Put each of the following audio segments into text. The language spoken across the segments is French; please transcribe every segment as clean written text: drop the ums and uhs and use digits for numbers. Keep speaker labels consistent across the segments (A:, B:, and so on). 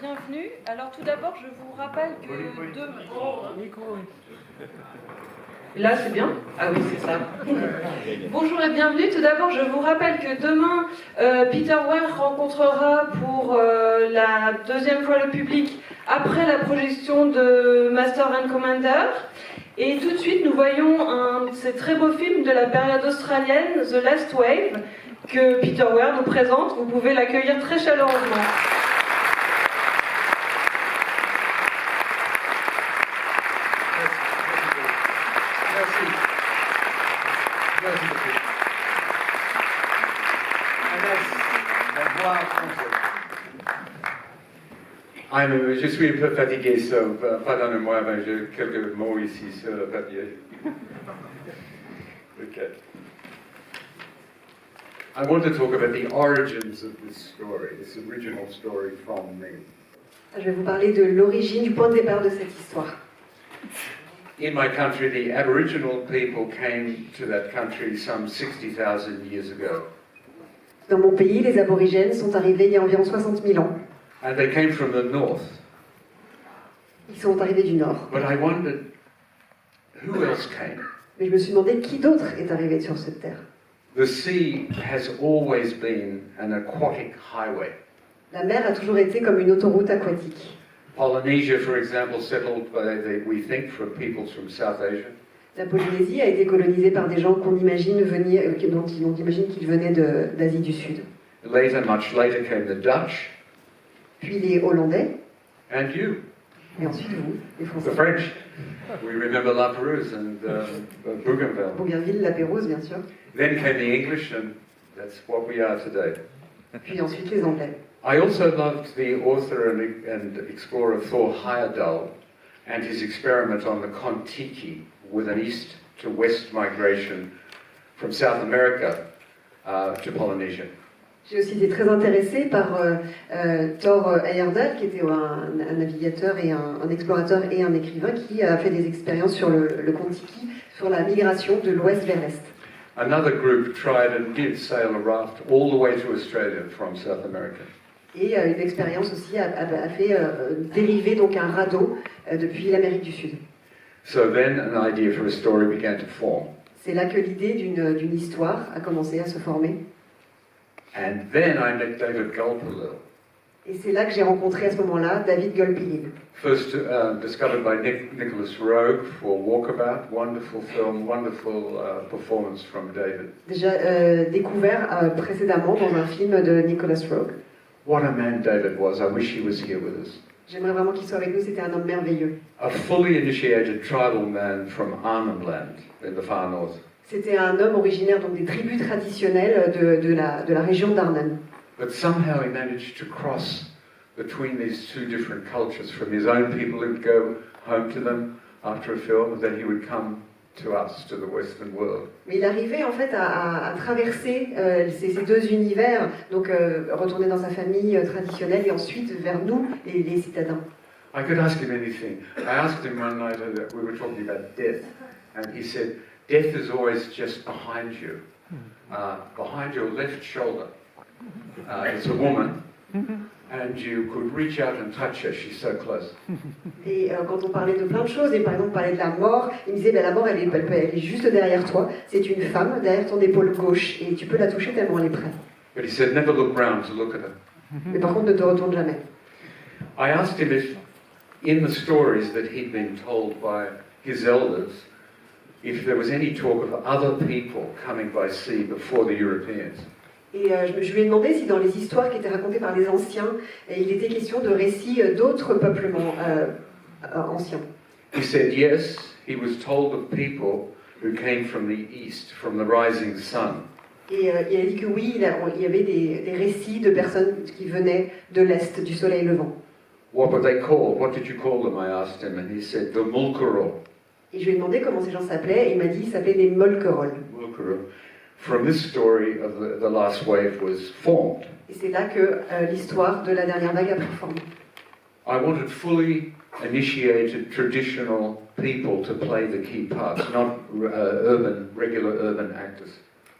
A: bienvenue. Alors tout d'abord, je vous rappelle que Là, c'est bien? Ah oui, c'est ça. Bonjour et bienvenue. Tout d'abord, je vous rappelle que demain, Peter Weir rencontrera pour la deuxième fois le public après la projection de Master and Commander. Et tout de suite, nous voyons un de ces très beaux films de la période australienne, The Last Wave, que Peter Weir nous présente. Vous pouvez l'accueillir très chaleureusement.
B: Je suis un peu fatigué, pardonnez-moi, mais j'ai quelques mots ici sur le papier. Okay. I want to talk about the origins of this story, this original story from me.
C: Je vais vous parler de l'origine, du point de départ de cette histoire.
B: In my country, the Aboriginal people came to that country some 60,000 years ago.
C: Dans mon pays, les aborigènes sont arrivés il y a environ 60 000 ans.
B: And they came from the north.
C: Ils sont arrivés du nord.
B: But I wondered, who else came?
C: Mais je me suis demandé qui d'autre est arrivé sur cette terre.
B: The sea has always been an aquatic highway.
C: La mer a toujours été comme une autoroute aquatique.
B: Polynesia, for example, settled by, we think, from peoples from South Asia.
C: La Polynésie a été colonisée par des gens qu'on imagine venir, dont on imagine qu'ils venaient d'Asie du Sud.
B: Later, much later, came the Dutch.
C: Puis les Hollandais.
B: And you.
C: Et ensuite vous, les Français.
B: The French. We remember La Pérouse and Bougainville.
C: Bougainville, La Pérouse, bien sûr.
B: Then came the English, and that's what we are today.
C: Puis ensuite les Anglais.
B: I also loved the author and explorer Thor Heyerdahl and his experiment on the Kon-Tiki with an east to west migration from South America to Polynesia.
C: J'ai aussi été très intéressée par Thor Heyerdahl, qui était un navigateur et un explorateur et un écrivain qui a fait des expériences sur le Kon-Tiki, sur la migration de l'ouest vers l'est.
B: Another group tried and did sail a raft all the way to Australia from South America.
C: Et une expérience aussi a fait dériver donc un radeau depuis l'Amérique du Sud.
B: So then an idea for a story began to form.
C: C'est là que l'idée d'une histoire a commencé à se former.
B: And then I met David Gulpilil.
C: Et c'est là que j'ai rencontré à ce moment-là David Gulpilil.
B: First discovered by Nicholas Roeg for Walkabout, wonderful film, wonderful performance from David.
C: Déjà découvert précédemment dans un film de Nicholas Roeg.
B: What a man David was. I wish he was here with us.
C: J'aimerais vraiment qu'il soit avec nous, c'était un homme merveilleux.
B: A fully initiated tribal man from Arnhem Land in the far north.
C: C'était un homme originaire donc des tribus traditionnelles de la région d'Arnhem.
B: But somehow he managed to cross between these two different cultures. From his own people, he would go home to them after a film, and then he would come to us, to the Western world.
C: Mais il arrivait en fait à traverser ces deux univers, donc retourner dans sa famille traditionnelle et ensuite vers nous, les citadins.
B: I could ask him anything. I asked him one night that we were talking about death, and he said, "Death is always just behind you, behind your left shoulder. It's a woman, and you could reach out and touch her. She's so close."
C: Et quand on parlait de plein de choses, et par exemple on parlait de la mort, il me disait la mort elle est juste derrière toi, c'est une femme derrière ton épaule gauche et tu peux la toucher tellement elle est près.
B: But he said, "Never look round to look at her."
C: Mais par contre ne te retourne jamais.
B: I asked him if, in the stories that he'd been told by his elders, if there was any talk of other people coming by sea before the Europeans.
C: Et je lui ai demandé si dans les histoires qui étaient racontées par les anciens, il était question de récits d'autres peuplements anciens.
B: He said yes, he was told of people who came from the east, from the rising sun.
C: Et il a dit que oui, il y avait des récits de personnes qui venaient de l'est, du soleil levant.
B: What were they called? What did you call them? I asked him, and he said the Mulkuro.
C: Et je lui ai demandé comment ces gens s'appelaient, et il m'a dit qu'ils s'appelaient les Molkerol.
B: Mulkuro. From this story of the last wave was formed.
C: Et c'est là que l'histoire de la dernière vague a pris forme.
B: I wanted fully initiated traditional people to play the key parts, not regular urban actors.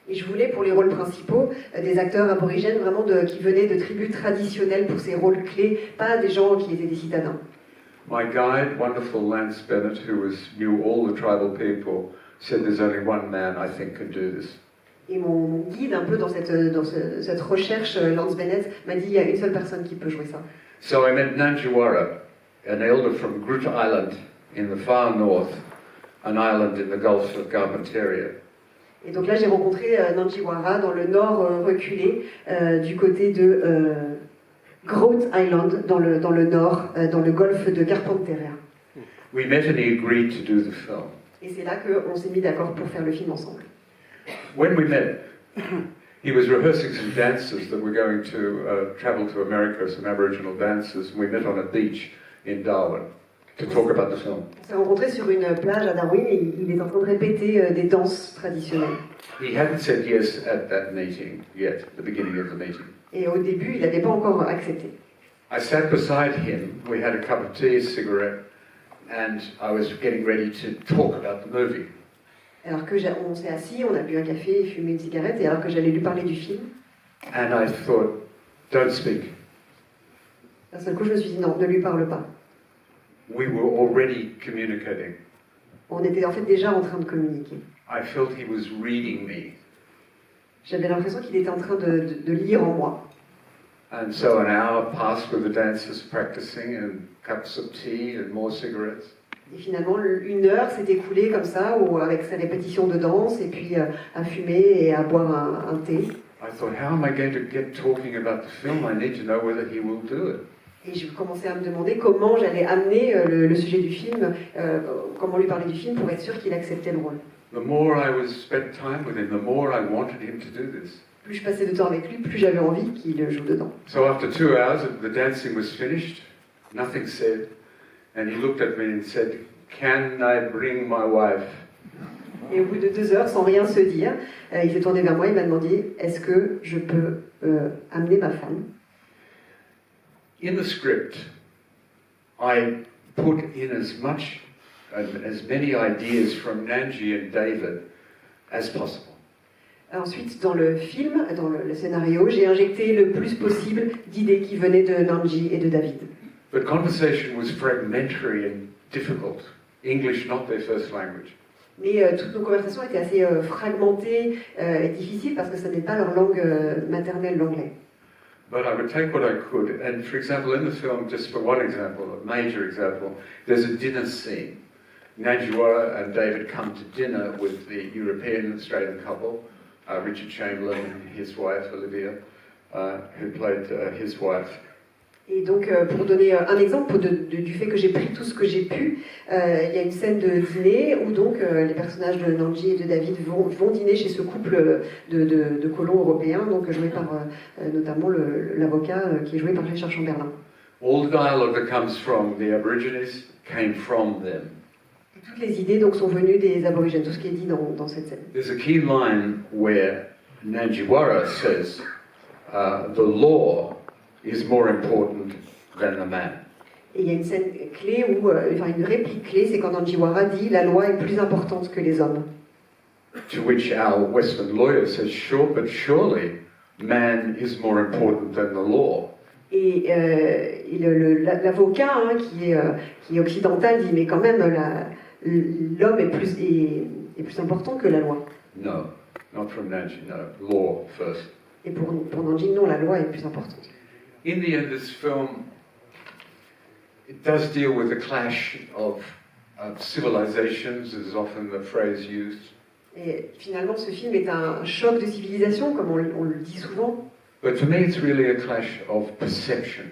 C: Et je voulais pour les rôles principaux des acteurs aborigènes vraiment qui venaient de tribus traditionnelles pour ces rôles clés, pas des gens qui étaient des citadins.
B: My guide, wonderful Lance Bennett, who knew all the tribal people, said there's only one man I think can do this.
C: Et mon guide, un peu dans cette recherche, Lance Bennett, m'a dit il y a une seule personne qui peut jouer ça.
B: So I met Nanjiwara, an elder from Groote Island in the far north, an island in the Gulf of Carpentaria.
C: Et donc là, j'ai rencontré Nanjiwara dans le nord reculé, du côté de Groote Island, dans le nord, dans le golfe de Carpentaria.
B: We met and he agreed to do the film.
C: Et c'est là qu'on s'est mis d'accord pour faire le film ensemble.
B: When we met, he was rehearsing some dances that were going to travel to America, some Aboriginal dances. We met on a beach in Darwin to talk about the film.
C: On s'est rencontrés sur une plage à Darwin et il est en train de répéter des danses traditionnelles.
B: He hadn't said yes at that meeting yet, the beginning of the meeting.
C: Et au début, il n'avait pas encore accepté.
B: I sat beside him, we had a cup of tea, a cigarette, and I was getting ready to talk about the movie.
C: Alors que on s'est assis, on a bu un café, fumé une cigarette, et alors que j'allais lui parler du film,
B: And I thought, don't speak.
C: d'un seul coup, je me suis dit non, ne lui parle pas.
B: We were already communicating.
C: On était en fait déjà en train de communiquer.
B: I felt he was reading me.
C: J'avais l'impression qu'il était en train de lire en moi.
B: And so an hour passed with the dancers practicing and cups of tea and more cigarettes.
C: Et finalement, une heure s'est écoulée comme ça, avec ses répétitions de danse, et puis à fumer et à boire un thé.
B: I thought, how am I going to get talking about the film? I need to know whether he will do it.
C: Et je commençais à me demander comment j'allais amener le sujet du film, comment lui parler du film pour être sûr qu'il acceptait le rôle.
B: The more I spent time with him, the more I wanted him to do this.
C: Plus je passais de temps avec lui, plus j'avais envie qu'il joue dedans.
B: So after 2 hours, the dancing was finished, nothing said, and he looked at me and said, "Can I bring my wife?"
C: Et au bout de 2 heures, sans rien se dire, il s'est tourné vers moi et m'a demandé « Est-ce que je peux amener ma femme ?»
B: In the script, I put in as many ideas from Nanji and David as possible.
C: Ensuite, dans le film, dans le scénario, j'ai injecté le plus possible d'idées qui venaient de Nanji et de David.
B: But conversation was fragmentary and difficult. English not their first language.
C: Mais toutes nos conversations étaient assez fragmentées et difficiles parce que ce n'est pas leur langue maternelle, l'anglais.
B: But I would take what I could, and for example, in the film, just for one example, a major example, there's a dinner scene. Nanjiwara and David come to dinner with the European Australian couple, Richard Chamberlain and his wife, Olivia, who played his wife.
C: Et donc, pour donner un exemple du fait que j'ai pris tout ce que j'ai pu, il y a une scène de dîner où donc les personnages de Nanji et de David vont dîner chez ce couple de colons européens, donc joué par notamment l'avocat qui est joué par Richard Chamberlain.
B: All the dialogue that comes from the Aborigines came from them.
C: Et toutes les idées donc sont venues des aborigènes, tout ce qui est dit dans cette scène.
B: There's a key line where Nanjiwara says, "The law is more important than the man."
C: Et il y a une scène clé une réplique clé, c'est quand Nanjiwara dit « La loi est plus importante que les hommes ».
B: To which our Western lawyer says, "Sure, but surely man is more important than the law."
C: Et l'avocat qui est occidental dit « Mais quand même, l'homme est plus important que la loi ».
B: No, not from Nanji, no, law first.
C: Et pour Nanji, non, la loi est plus importante.
B: In the end, this film, it does deal with the clash of civilizations, is often the phrase used.
C: Et finalement, ce film est un choc de civilisation, comme on le dit souvent.
B: But to me, it's really a clash of perception.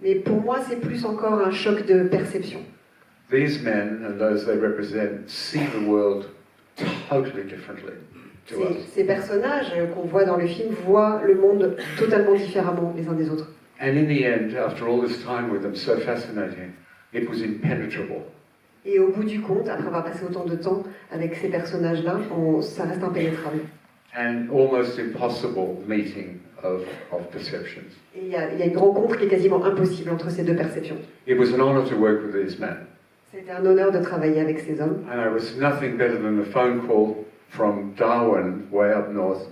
C: Mais pour moi, c'est plus encore un choc de perception.
B: These men and those they represent see the world totally differently to us.
C: Ces personnages qu'on voit dans le film voient le monde totalement différemment les uns des autres.
B: And in the end, after all this time with them, so fascinating, it was impenetrable.
C: Et au bout du compte, après avoir passé autant de temps avec ces personnages-là, ça reste impénétrable.
B: And almost impossible meeting of perceptions.
C: Et il y a une rencontre qui est quasiment impossible entre ces deux perceptions.
B: It was an honor to work with these men.
C: C'était un honneur de travailler avec ces hommes.
B: And it was nothing better than a phone call from Darwin, way up north,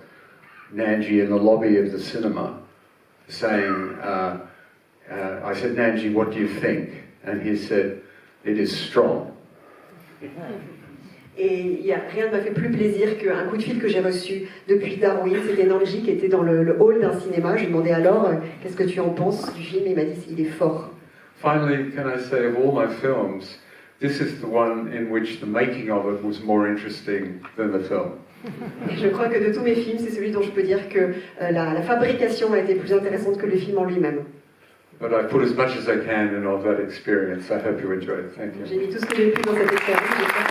B: Nanji in the lobby of the cinema, saying, I said, Nanji, what do you think? And he said, it is strong.
C: Et rien ne m'a fait plus plaisir qu'un coup de fil que j'ai reçu depuis Darwin. C'était Nanji qui était dans le hall d'un cinéma. Je lui demandais alors, qu'est-ce que tu en penses du film? Et il m'a dit, il est fort.
B: Finally, can I say, of all my films, this is the one in which the making of it was more interesting than the film.
C: Et je crois que de tous mes films, c'est celui dont je peux dire que la fabrication a été plus intéressante que le film en lui-même.
B: But I put as much as I can in all that experience. I hope you enjoyed it. Thank you.
C: J'ai mis tout ce que j'ai pu dans cette expérience.